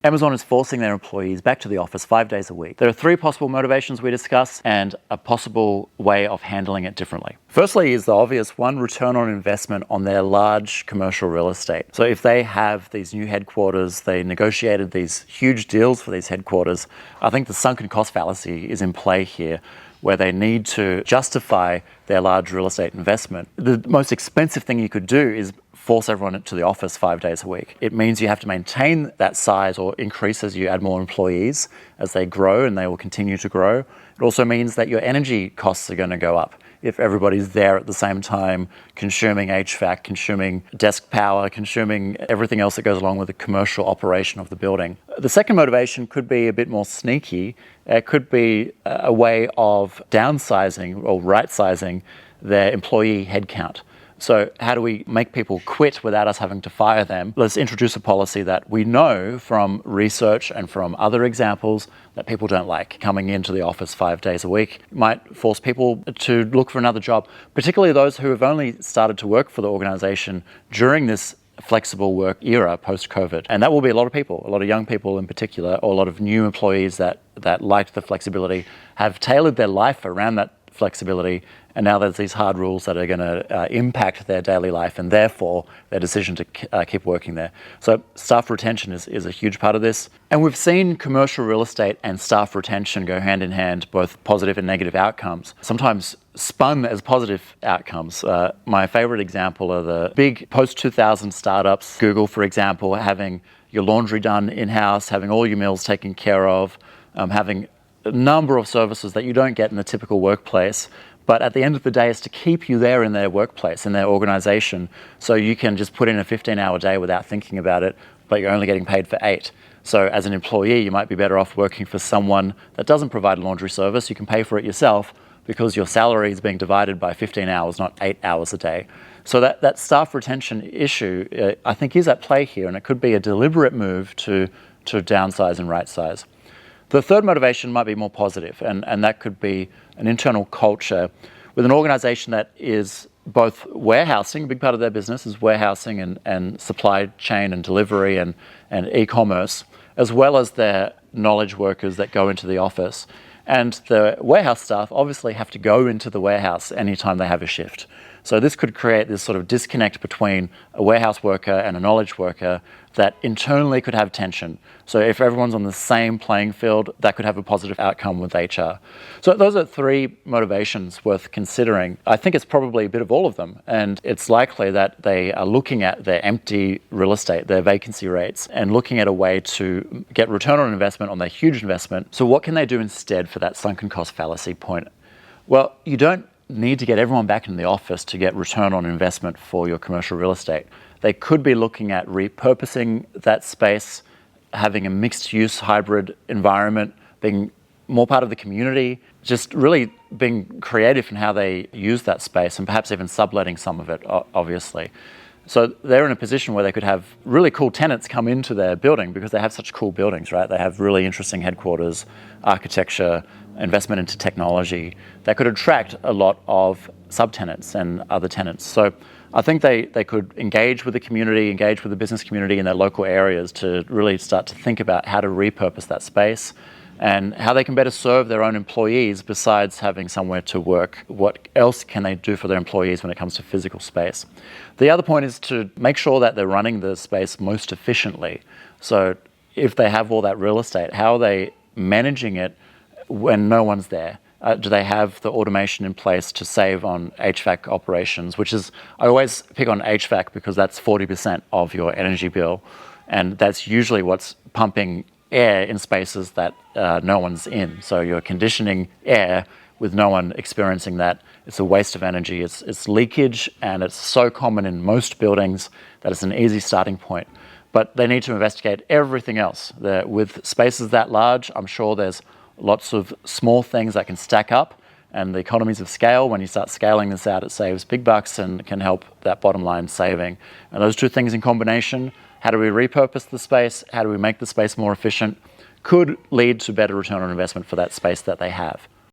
Amazon is forcing their employees back to the office 5 days a week. There are 3 possible motivations we discuss and a possible way of handling it differently. Firstly is the obvious one, return on investment on their large commercial real estate. So if they have these new headquarters, they negotiated these huge deals for these headquarters, I think the sunken cost fallacy is in play here, where they need to justify their large real estate investment. The most expensive thing you could do is force everyone into the office 5 days a week. It means you have to maintain that size or increase as you add more employees as they grow, and they will continue to grow. It also means that your energy costs are going to go up if everybody's there at the same time, consuming HVAC, consuming desk power, consuming everything else that goes along with the commercial operation of the building. The second motivation could be a bit more sneaky. It could be a way of downsizing or right-sizing their employee headcount. So how do we make people quit without us having to fire them? Let's introduce a policy that we know from research and from other examples that people don't like. Coming into the office 5 days a week might force people to look for another job, particularly those who have only started to work for the organization during this flexible work era post-COVID. And that will be a lot of people, a lot of young people in particular, or a lot of new employees that like the flexibility, have tailored their life around that flexibility, and now there's these hard rules that are going to impact their daily life and therefore their decision to keep working there. So staff retention is a huge part of this. And we've seen commercial real estate and staff retention go hand in hand, both positive and negative outcomes, sometimes spun as positive outcomes. My favorite example are the big post-2000 startups, Google, for example, having your laundry done in-house, having all your meals taken care of, having a number of services that you don't get in the typical workplace, but at the end of the day is to keep you there in their workplace, in their organization, so you can just put in a 15-hour day without thinking about it, but you're only getting paid for 8. So as an employee, you might be better off working for someone that doesn't provide a laundry service. You can pay for it yourself because your salary is being divided by 15 hours, not 8 hours a day. So that staff retention issue, I think, is at play here, and it could be a deliberate move to downsize and right-size. The third motivation might be more positive, and that could be an internal culture with an organization that is both warehousing, a big part of their business is warehousing and supply chain and delivery and e-commerce, as well as their knowledge workers that go into the office. And the warehouse staff obviously have to go into the warehouse anytime they have a shift. So this could create this sort of disconnect between a warehouse worker and a knowledge worker that internally could have tension. So if everyone's on the same playing field, that could have a positive outcome with HR. So those are 3 motivations worth considering. I think it's probably a bit of all of them, and it's likely that they are looking at their empty real estate, their vacancy rates, and looking at a way to get return on investment on their huge investment. So what can they do instead for that sunken cost fallacy point? Well, you don't need to get everyone back in the office to get return on investment for your commercial real estate. They could be looking at repurposing that space, having a mixed-use hybrid environment, being more part of the community, just really being creative in how they use that space, and perhaps even subletting some of it, obviously. So they're in a position where they could have really cool tenants come into their building because they have such cool buildings, right? They have really interesting headquarters, architecture, investment into technology that could attract a lot of subtenants and other tenants. So I think they could engage with the community, engage with the business community in their local areas to really start to think about how to repurpose that space and how they can better serve their own employees besides having somewhere to work. What else can they do for their employees when it comes to physical space? The other point is to make sure that they're running the space most efficiently. So if they have all that real estate, how are they managing it when no one's there? Do they have the automation in place to save on HVAC operations, which is, I always pick on HVAC because that's 40% of your energy bill. And that's usually what's pumping air in spaces that no one's in. So you're conditioning air with no one experiencing that. It's a waste of energy. It's leakage, and it's so common in most buildings that it's an easy starting point. But they need to investigate everything else. With spaces that large, I'm sure there's lots of small things that can stack up, and the economies of scale, when you start scaling this out, it saves big bucks and can help that bottom line saving. And those 2 things in combination, how do we repurpose the space, how do we make the space more efficient, could lead to better return on investment for that space that they have.